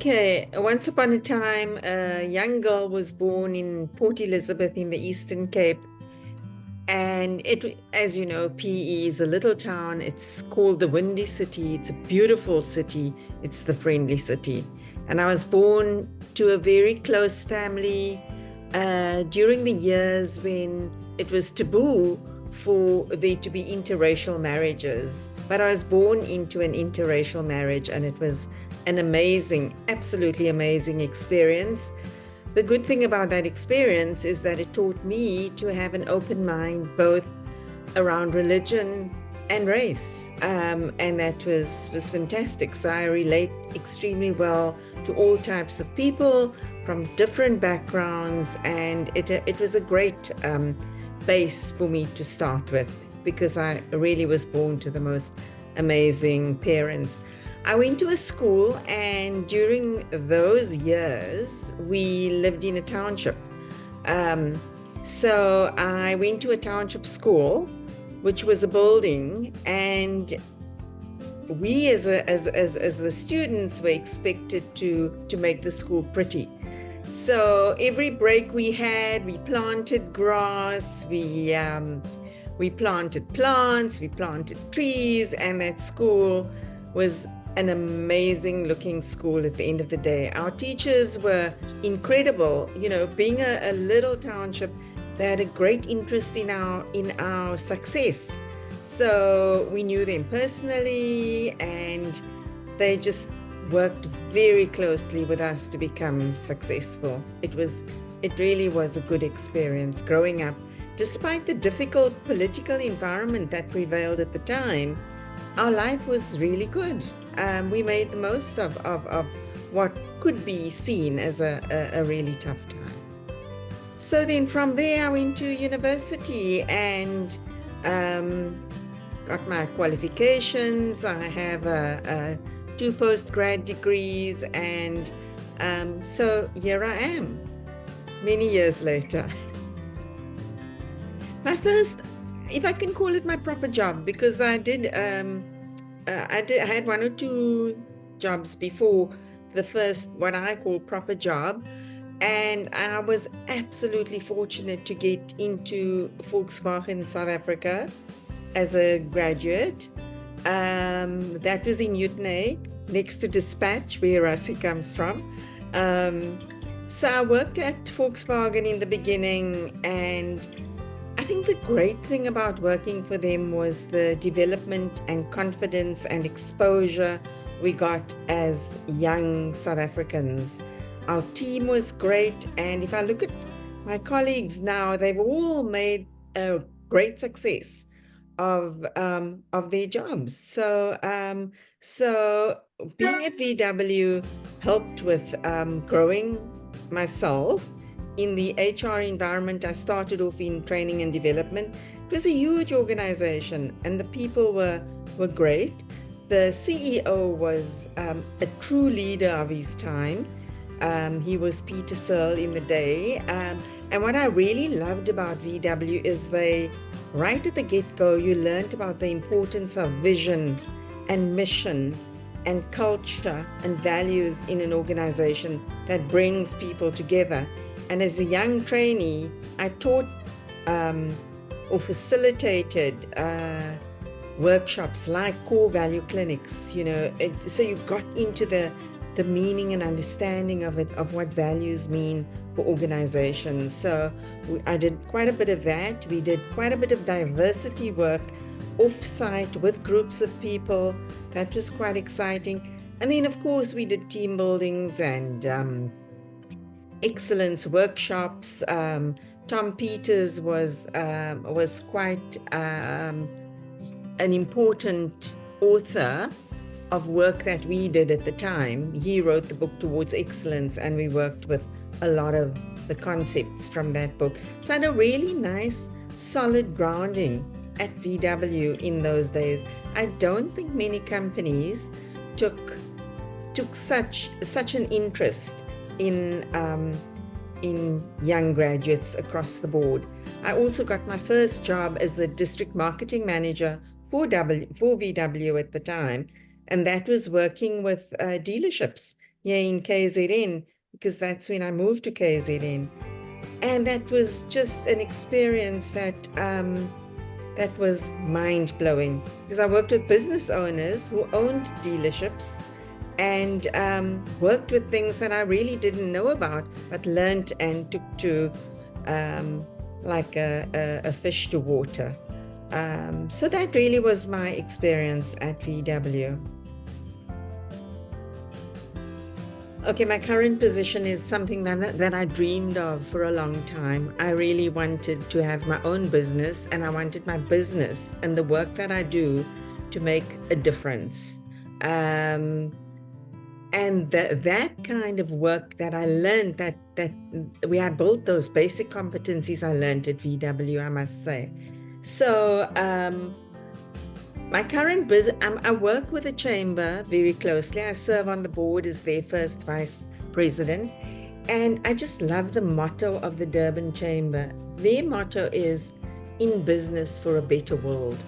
Okay, once upon a time, a young girl was born in Port Elizabeth in the Eastern Cape. And as you know, PE is a little town. It's called the Windy City. It's a beautiful city. It's the friendly city. And I was born to a very close family during the years when it was taboo for there to be interracial marriages. But I was born into an interracial marriage, and it was an amazing, absolutely amazing experience. The good thing about that experience is that it taught me to have an open mind, both around religion and race. And that was fantastic. So I relate extremely well to all types of people from different backgrounds. And it was a great base for me to start with, because I really was born to the most amazing parents. I went to a school, and during those years, we lived in a township. So I went to a township school, which was a building, and we as the students were expected to make the school pretty. So every break we had, we planted grass, we planted plants, we planted trees, and that school was an amazing looking school at the end of the day. Our teachers were incredible. You know, being a little township, they had a great interest in our success. So we knew them personally, and they just worked very closely with us to become successful. It really was a good experience growing up. Despite the difficult political environment that prevailed at the time, our life was really good. We made the most of what could be seen as a really tough time. So then from there, I went to university and got my qualifications. I have 2 postgrad degrees, and so here I am, many years later. My first, if I can call it my proper job, because I had 1 or 2 jobs before the first, what I call proper job. And I was absolutely fortunate to get into Volkswagen South Africa as a graduate. That was in Uitenhage, next to Dispatch, where Rassie comes from. So I worked at Volkswagen in the beginning, and I think the great thing about working for them was the development and confidence and exposure we got as young South Africans. Our team was great, and if I look at my colleagues now, they've all made a great success of their jobs. So being at VW helped with growing myself. In the HR environment, I started off in training and development. It was a huge organization, and the people were great. The CEO was a true leader of his time. He was Peter Searle in the day. And what I really loved about VW is right at the get-go, you learned about the importance of vision and mission and culture and values in an organization that brings people together. And as a young trainee, I taught or facilitated workshops like core value clinics, you know, so you got into the meaning and understanding of what values mean for organizations. So I did quite a bit of that. We did quite a bit of diversity work off-site with groups of people. That was quite exciting. And then, of course, we did team buildings and excellence workshops. Tom Peters was quite an important author of work that we did at the time. He wrote the book Towards Excellence, and we worked with a lot of the concepts from that book. So I had a really nice, solid grounding at VW in those days. I don't think many companies took such an interest in young graduates across the board. I also got my first job as the district marketing manager for VW at the time, and that was working with dealerships here in KZN, because that's when I moved to KZN. And that was just an experience that was mind-blowing, because I worked with business owners who owned dealerships and worked with things that I really didn't know about, but learned and took to like a fish to water. So that really was my experience at VW. Okay, my current position is something that I dreamed of for a long time. I really wanted to have my own business, and I wanted my business and the work that I do to make a difference. And that kind of work that I learned, that I built those basic competencies I learned at VW, I must say. So my current business, I work with the chamber very closely. I serve on the board as their first vice president. And I just love the motto of the Durban Chamber. Their motto is, in business for a better world.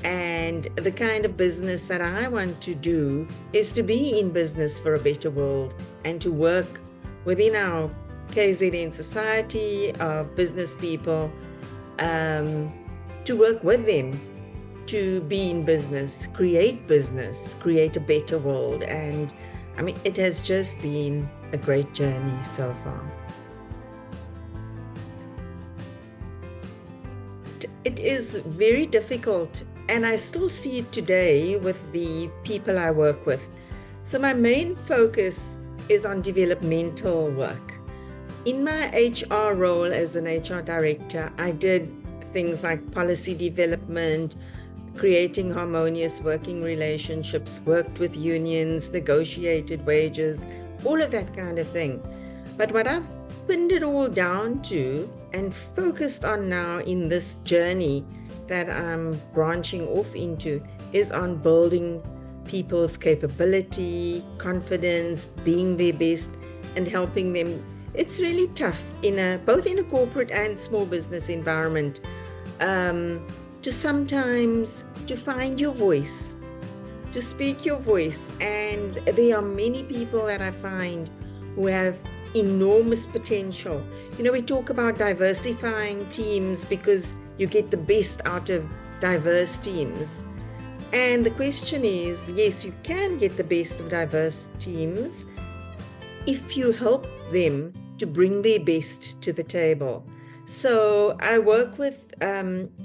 And the kind of business that I want to do is to be in business for a better world and to work within our KZN society of business people, to work with them, to be in business, create a better world. And I mean, it has just been a great journey so far. It is very difficult, and I still see it today with the people I work with. So my main focus is on developmental work. In my HR role as an HR director, I did things like policy development, creating harmonious working relationships, worked with unions, negotiated wages, all of that kind of thing. But what I've pinned it all down to and focused on now in this journey that I'm branching off into is on building people's capability, confidence, being their best, and helping them. It's really tough both in a corporate and small business environment, to sometimes to find your voice, to speak your voice. And there are many people that I find who have enormous potential. We talk about diversifying teams because you get the best out of diverse teams. And the question is, yes, you can get the best of diverse teams if you help them to bring their best to the table. So I work with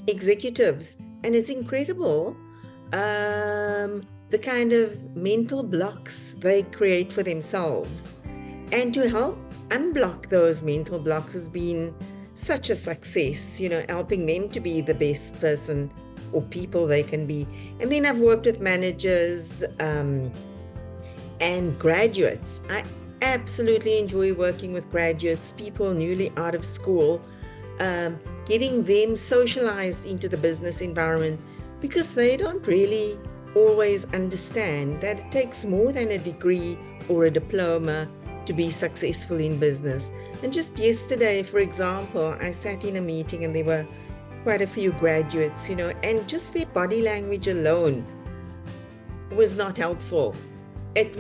executives, and it's incredible the kind of mental blocks they create for themselves. And to help unblock those mental blocks has been such a success, helping them to be the best person or people they can be. And then I've worked with managers and graduates. I absolutely enjoy working with graduates, people newly out of school, getting them socialized into the business environment, because they don't really always understand that it takes more than a degree or a diploma to be successful in business. And just yesterday, for example, I sat in a meeting and there were quite a few graduates, and just their body language alone was not helpful. It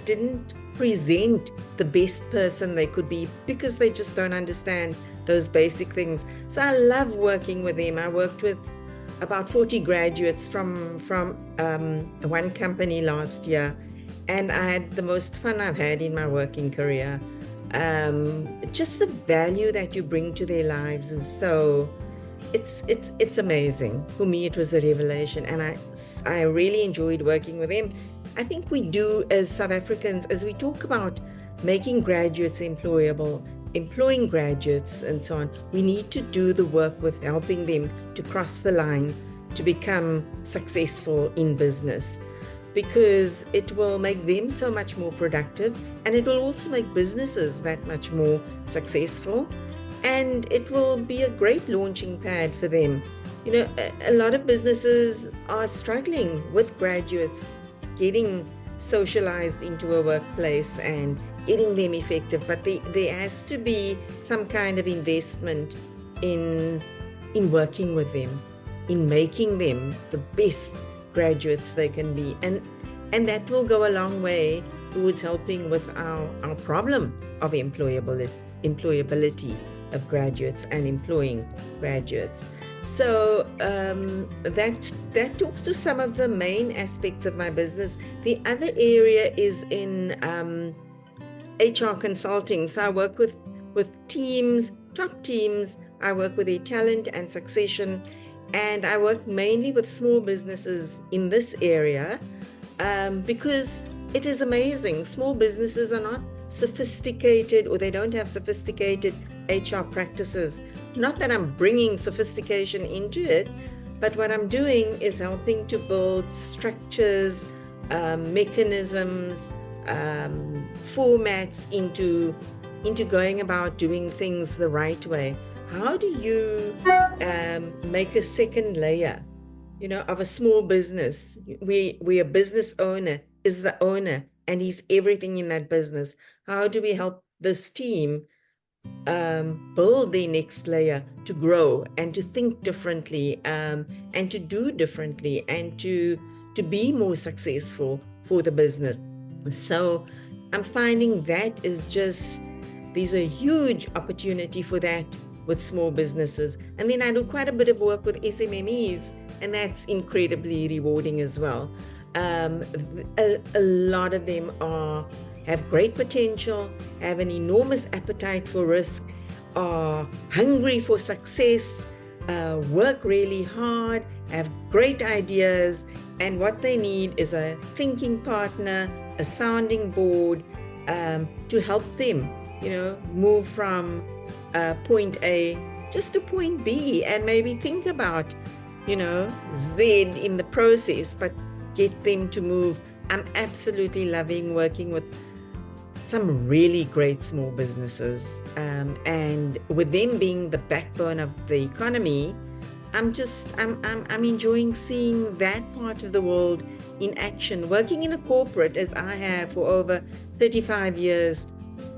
didn't present the best person they could be, because they just don't understand those basic things. So I love working with them. I worked with about 40 graduates from one company last year, and I had the most fun I've had in my working career. Just the value that you bring to their lives is it's amazing. For me, it was a revelation, and I really enjoyed working with them. I think we do, as South Africans, as we talk about making graduates employable, employing graduates and so on, we need to do the work with helping them to cross the line to become successful in business, because it will make them so much more productive, and it will also make businesses that much more successful, and it will be a great launching pad for them. A lot of businesses are struggling with graduates getting socialized into a workplace and getting them effective, but there has to be some kind of investment in working with them, in making them the best graduates they can be, and that will go a long way towards helping with our problem of employability of graduates and employing graduates. So that talks to some of the main aspects of my business. The other area is in HR consulting. So I work with teams, top teams. I work with their talent and succession, and I work mainly with small businesses in this area because it is amazing. Small businesses are not sophisticated, or they don't have sophisticated HR practices. Not that I'm bringing sophistication into it, but what I'm doing is helping to build structures, mechanisms, formats into going about doing things the right way. How do you make a second layer, of a small business? We a business owner is the owner, and he's everything in that business. How do we help this team build the next layer to grow and to think differently, and to do differently, and to be more successful for the business? So I'm finding that is just, there's a huge opportunity for that with small businesses. And then I do quite a bit of work with SMMEs, and that's incredibly rewarding as well. A lot of them have great potential, have an enormous appetite for risk, are hungry for success, work really hard, have great ideas, and what they need is a thinking partner, a sounding board, to help them, move from point A just to point B, and maybe think about, Z in the process, but get them to move. I'm absolutely loving working with some really great small businesses, and with them being the backbone of the economy, I'm enjoying seeing that part of the world in action. Working in a corporate, as I have for over 35 years,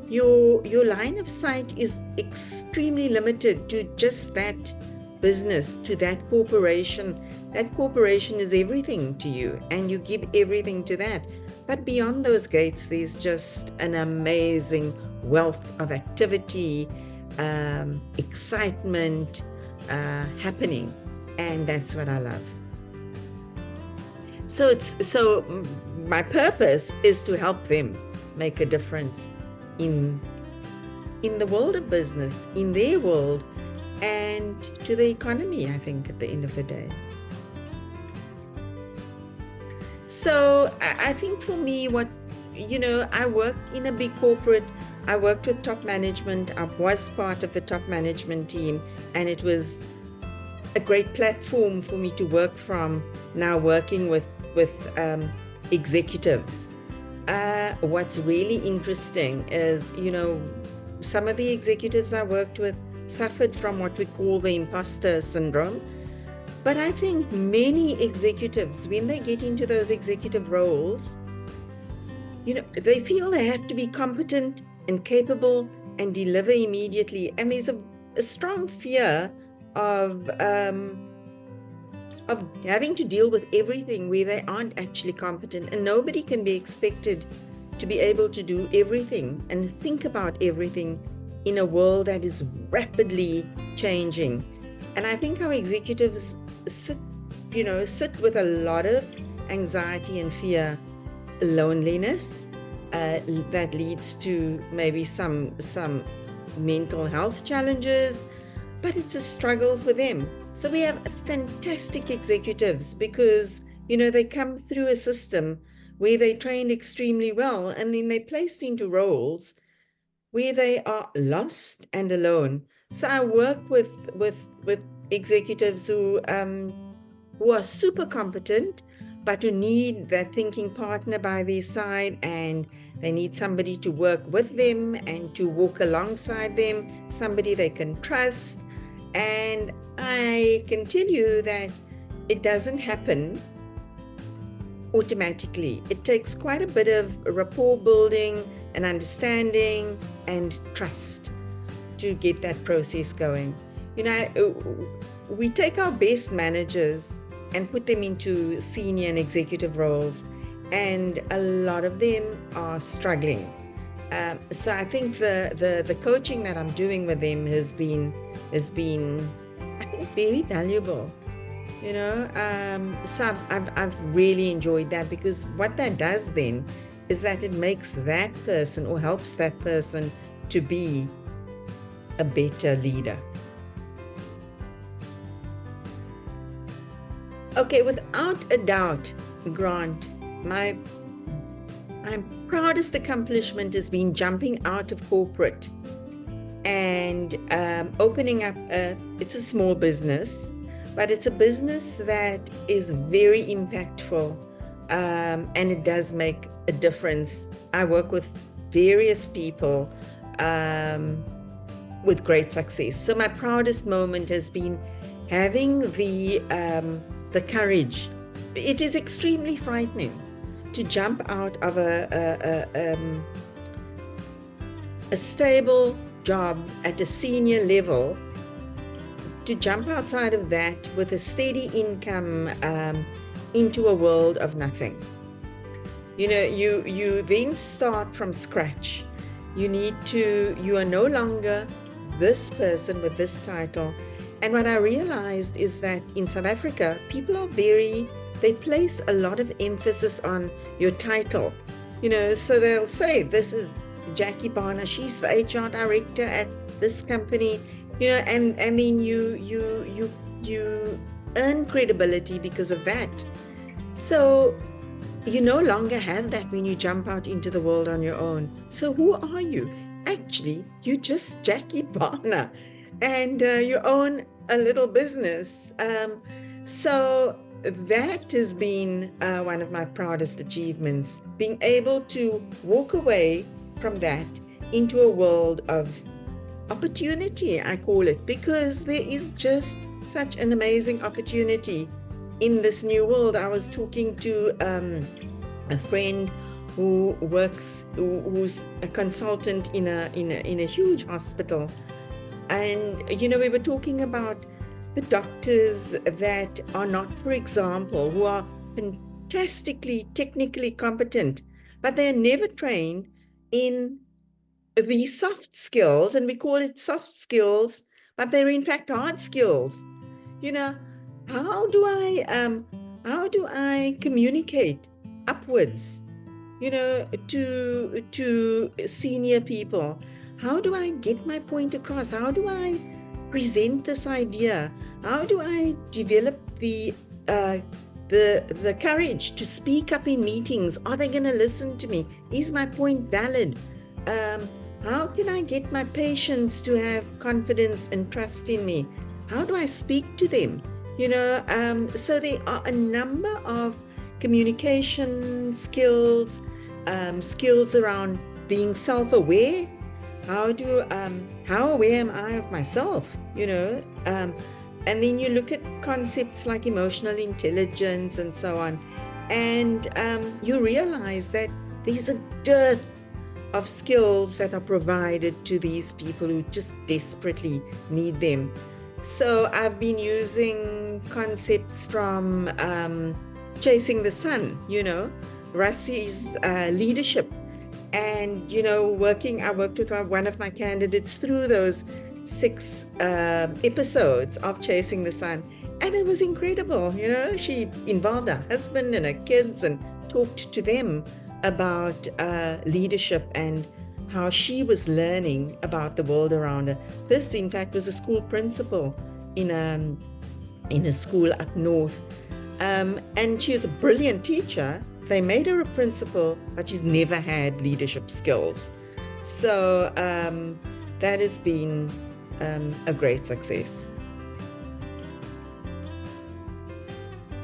your line of sight is extremely limited to just that business, to that corporation. That corporation is everything to you, and you give everything to that. But beyond those gates, there's just an amazing wealth of activity, excitement happening, and that's what I love. So my purpose is to help them make a difference in the world of business, in their world, and to the economy, I think, at the end of the day. So I think for me, I worked in a big corporate. I worked with top management. I was part of the top management team, and it was a great platform for me to work from, now working with executives. What's really interesting is, some of the executives I worked with suffered from what we call the imposter syndrome. But I think many executives, when they get into those executive roles, they feel they have to be competent and capable and deliver immediately. And there's a strong fear of having to deal with everything where they aren't actually competent. And nobody can be expected to be able to do everything and think about everything in a world that is rapidly changing. And I think our executives sit with a lot of anxiety and fear, loneliness, that leads to maybe some mental health challenges, but it's a struggle for them. So we have fantastic executives because, they come through a system where they trained extremely well, and then they're placed into roles where they are lost and alone. So I work with executives who are super competent, but who need that thinking partner by their side, and they need somebody to work with them and to walk alongside them, somebody they can trust. And I can tell you that it doesn't happen automatically. It takes quite a bit of rapport building and understanding and trust to get that process going. We take our best managers and put them into senior and executive roles, and a lot of them are struggling. So I think the coaching that I'm doing with them has been I think very valuable. So I've really enjoyed that, because what that does then is that it makes that person, or helps that person, to be a better leader. Okay, without a doubt, Grant, my proudest accomplishment has been jumping out of corporate and opening up it's a small business, but it's a business that is very impactful, and it does make a difference. I work with various people with great success. So my proudest moment has been having the courage. It is extremely frightening to jump out of a stable job at a senior level, to jump outside of that with a steady income into a world of nothing. You then start from scratch. You are no longer this person with this title. And what I realized is that in South Africa, people are they place a lot of emphasis on your title. So they'll say, this is Jacquie Bhana, she's the HR director at this company, and then you earn credibility because of that. So you no longer have that when you jump out into the world on your own. So who are you? Actually, you're just Jacquie Bhana, and you own a little business. So that has been one of my proudest achievements, being able to walk away from that into a world of opportunity, I call it, because there is just such an amazing opportunity in this new world. I was talking to a friend who's a consultant in a huge hospital, and we were talking about the doctors that are not, for example, who are fantastically technically competent, but they are never trained in the soft skills, and we call it soft skills, but they're in fact hard skills. How do I communicate upwards, to senior people? How do I get my point across? How do I present this idea? How do I develop the courage to speak up in meetings? Are they going to listen to me? Is my point valid? How can I get my patients to have confidence and trust in me? How do I speak to them? So there are a number of communication skills, skills around being self-aware. How aware am I of myself? And then you look at concepts like emotional intelligence and so on, and you realize that there's a dearth of skills that are provided to these people who just desperately need them. So I've been using concepts from Chasing the Sun, Russie's leadership, and I worked with one of my candidates through those 6 episodes of Chasing the Sun, and it was incredible. She involved her husband and her kids and talked to them about leadership and how she was learning about the world around her. This, in fact, was a school principal in a school up north, and she was a brilliant teacher. They made her a principal, but she's never had leadership skills. So that has been a great success.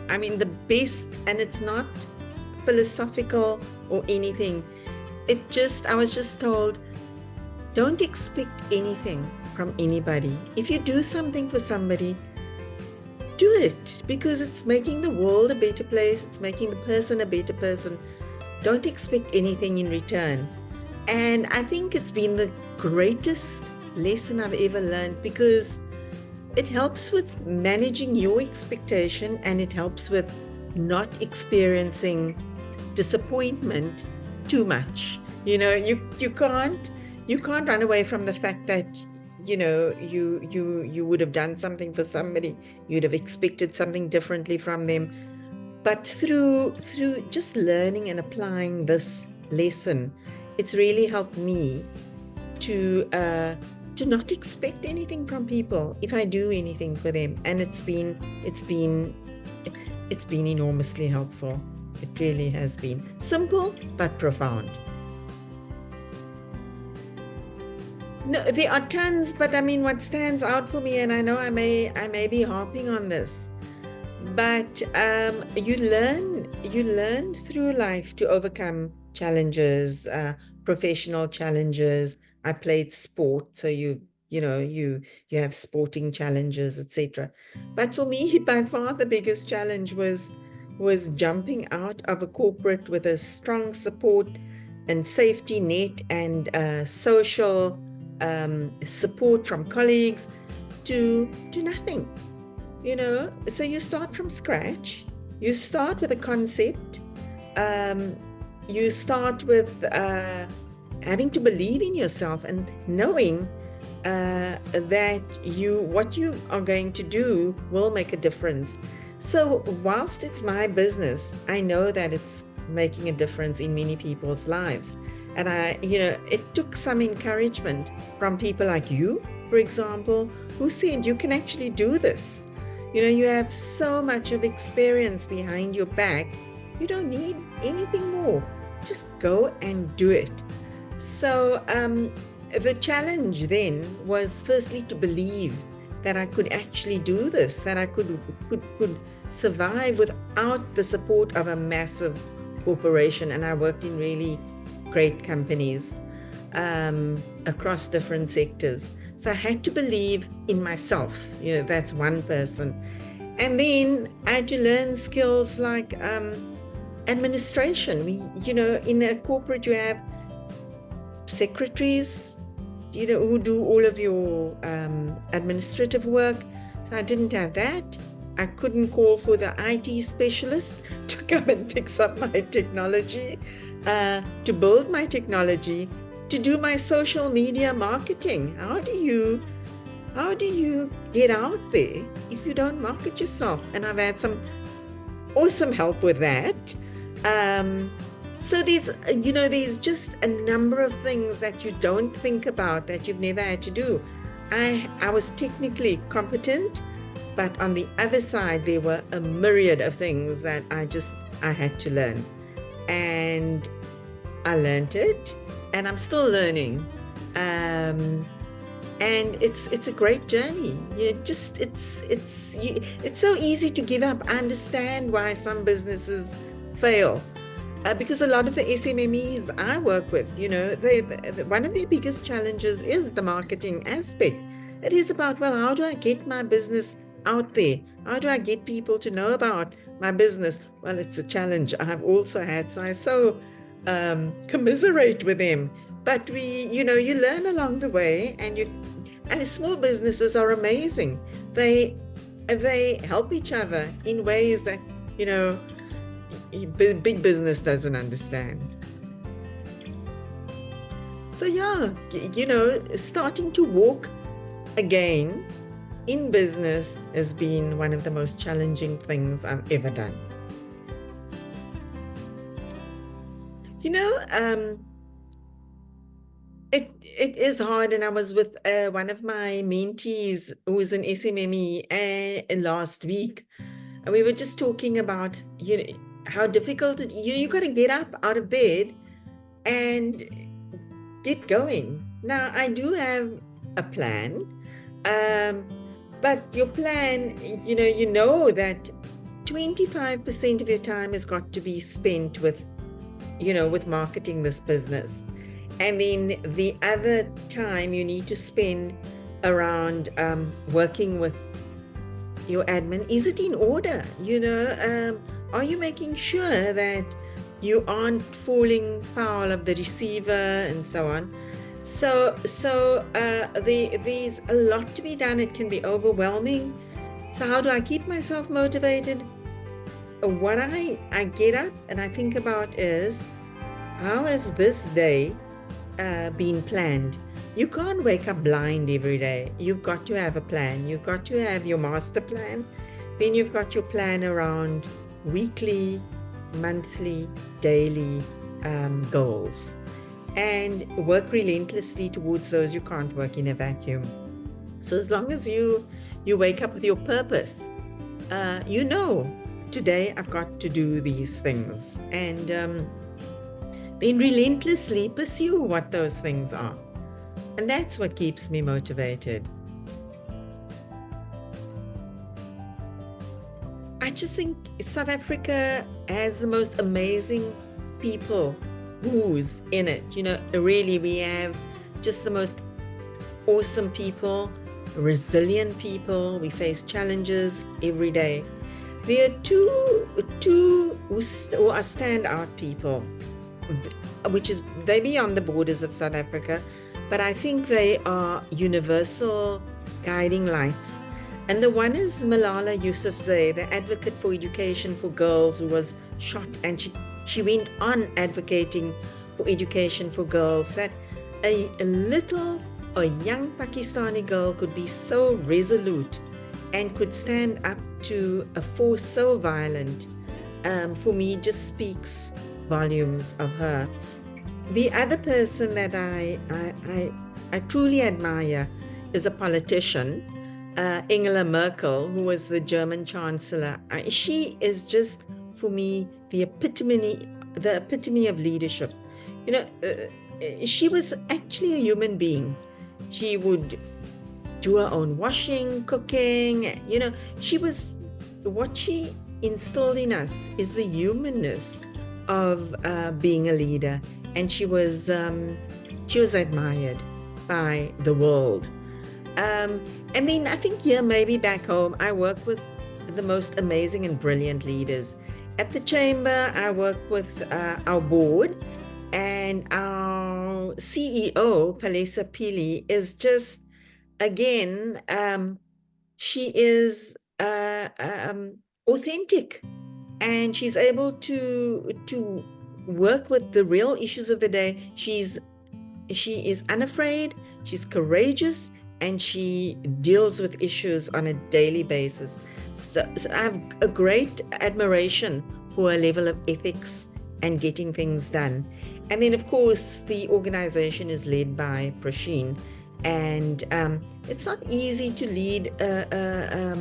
I mean, the best, and it's not philosophical or anything. I was just told, don't expect anything from anybody. If you do something for somebody, do it, because it's making the world a better place. It's making the person a better person. Don't expect anything in return. And I think it's been the greatest lesson I've ever learned, because it helps with managing your expectation, and it helps with not experiencing disappointment too much. You can't run away from the fact that you would have done something for somebody, you'd have expected something differently from them. But through just learning and applying this lesson, it's really helped me to not expect anything from people if I do anything for them. And it's been enormously helpful. It really has been simple but profound. No, there are tons, but I mean, what stands out for me, and I know I may be harping on this, but you learn through life to overcome challenges, professional challenges. I played sport, so you have sporting challenges, etc. But for me, by far the biggest challenge was jumping out of a corporate with a strong support and safety net and social support from colleagues to nothing. So you start from scratch. You start with a concept. You start with having to believe in yourself and knowing that what you are going to do will make a difference. So whilst it's my business, I know that it's making a difference in many people's lives. And it took some encouragement from people like you, for example, who said you can actually do this. You have so much of experience behind your back. You don't need anything more. Just go and do it. So the challenge then was firstly to believe that I could actually do this, that I could survive without the support of a massive corporation. And I worked in really great companies across different sectors. So I had to believe in myself. That's one person. And then I had to learn skills like administration. In a corporate, you have secretaries, who do all of your administrative work. So I didn't have that. I couldn't call for the IT specialist to come and fix up my technology, to build my technology, to do my social media marketing. How do you get out there if you don't market yourself? And I've had some awesome help with that. So there's just a number of things that you don't think about that you've never had to do. I was technically competent, but on the other side, there were a myriad of things that I had to learn. And I learned it, and I'm still learning. And it's a great journey. It's so easy to give up. I understand why some businesses fail. Because a lot of the SMMEs I work with, one of their biggest challenges is the marketing aspect. It is about, well, how do I get my business out there? How do I get people to know about my business? Well, it's a challenge I've also had, so I commiserate with them. But you learn along the way, and small businesses are amazing. They help each other in ways that big business doesn't understand. So starting to walk again in business has been one of the most challenging things I've ever done. It is hard, and I was with one of my mentees who is an SMME last week, and we were just talking about how difficult you got to get up out of bed and get going. Now, I do have a plan, but your plan, you know that 25% of your time has got to be spent with marketing this business. And then the other time you need to spend around working with your admin. Is it in order? Are you making sure that you aren't falling foul of the receiver and so on? So there's a lot to be done. It can be overwhelming. So how do I keep myself motivated? what I get up and I think about is, how has this day been planned? You can't wake up blind every day. You've got to have a plan. You've got to have your master plan. Then you've got your plan around weekly, monthly, daily goals, and work relentlessly towards those. You can't work in a vacuum. So as long as you wake up with your purpose, you know, today I've got to do these things, and then relentlessly pursue what those things are. And that's what keeps me motivated. I just think South Africa has the most amazing people who's in it. You know, really, we have just the most awesome people, resilient people. We face challenges every day. There are two who are standout people, which is, they be on the borders of South Africa, but I think they are universal guiding lights. And the one is Malala Yousafzai, the advocate for education for girls who was shot, and she went on advocating for education for girls, that a young Pakistani girl could be so resolute and could stand up to a force so violent, for me just speaks volumes of her. The other person that I truly admire is a politician, Angela Merkel, who was the German chancellor. She is just, for me, the epitome of leadership. You know, she was actually a human being. She would do her own washing, cooking. You know, what she instilled in us is the humanness of being a leader, and she was admired by the world. And then I think here, maybe back home, I work with the most amazing and brilliant leaders. At the Chamber, I work with our board, and our CEO, Palesa Pili, is just, again, she is authentic, and she's able to work with the real issues of the day. She is unafraid, she's courageous, and she deals with issues on a daily basis. So I have a great admiration for her level of ethics and getting things done. And then, of course, the organization is led by Prasheen, and it's not easy to lead a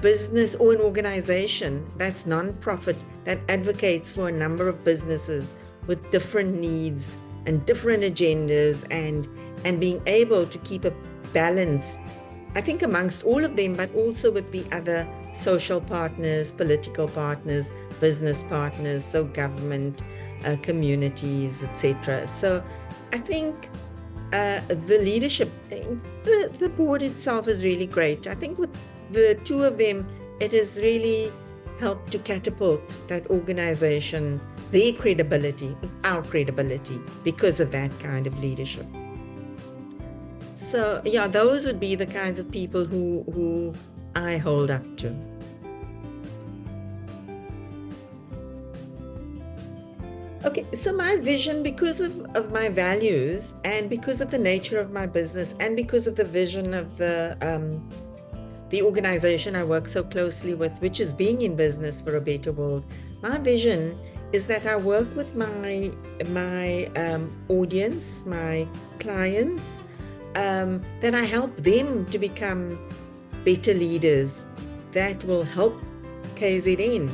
business or an organization that's non-profit, that advocates for a number of businesses with different needs and different agendas, and being able to keep a balance, I think, amongst all of them, but also with the other social partners, political partners, business partners, so government, communities, etc. So I think the leadership, the board itself is really great. I think with the two of them, it has really helped to catapult that organization, their credibility, our credibility, because of that kind of leadership. So yeah, those would be the kinds of people who I hold up to. Okay, so my vision, because of my values, and because of the nature of my business, and because of the vision of the organization I work so closely with, which is being in business for a better world, my vision is that I work with my audience, my clients, that I help them to become better leaders that will help KZN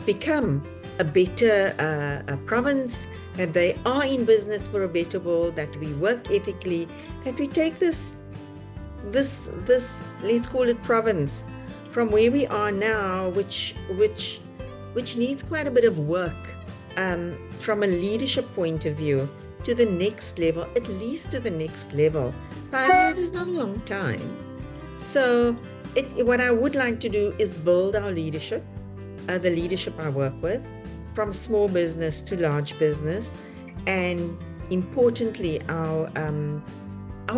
become a better province, that they are in business for a better world, that we work ethically, that we take this, let's call it province, from where we are now, which needs quite a bit of work from a leadership point of view, to the next level, at least to the next level. 5 years is not a long time. So what I would like to do is build our leadership, the leadership I work with, from small business to large business, and importantly, our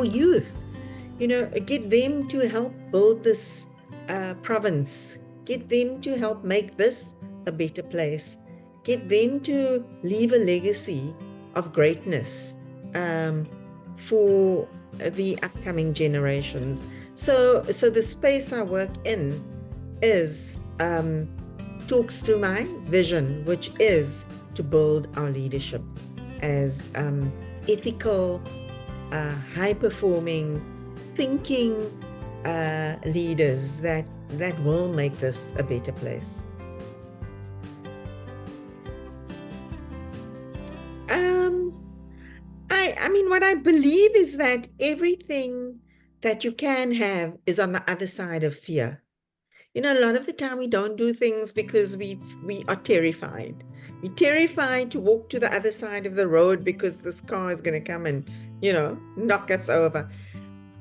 youth, get them to help build this province, Get them to help make this a better place. Get them to leave a legacy of greatness for the upcoming generations. So the space I work in is talks to my vision, which is to build our leadership as ethical, high-performing, thinking leaders that will make this a better place. I mean, what I believe is that everything that you can have is on the other side of fear. You know, a lot of the time we don't do things because we are terrified. We're terrified to walk to the other side of the road because this car is going to come and, you know, knock us over.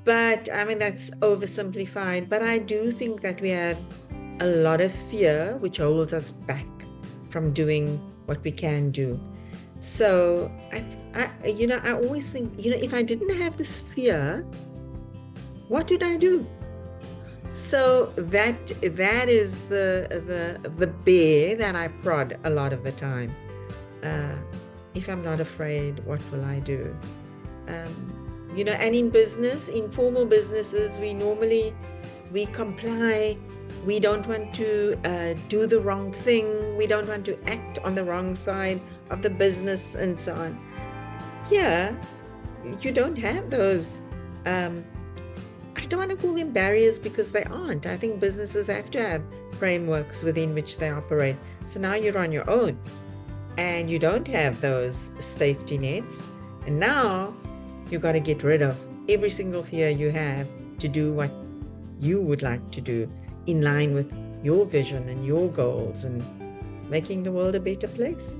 But I mean, that's oversimplified. But I do think that we have a lot of fear which holds us back from doing what we can do. So I always think, if I didn't have this fear, what would I do? So that is the bear that I prod a lot of the time. If I'm not afraid, what will I do? And in business, in formal businesses, we comply. We don't want to do the wrong thing. We don't want to act on the wrong side of the business and so on. Here, you don't have those. I don't want to call them barriers because they aren't. I think businesses have to have frameworks within which they operate. So now you're on your own and you don't have those safety nets. And now you've got to get rid of every single fear you have to do what you would like to do in line with your vision and your goals and making the world a better place.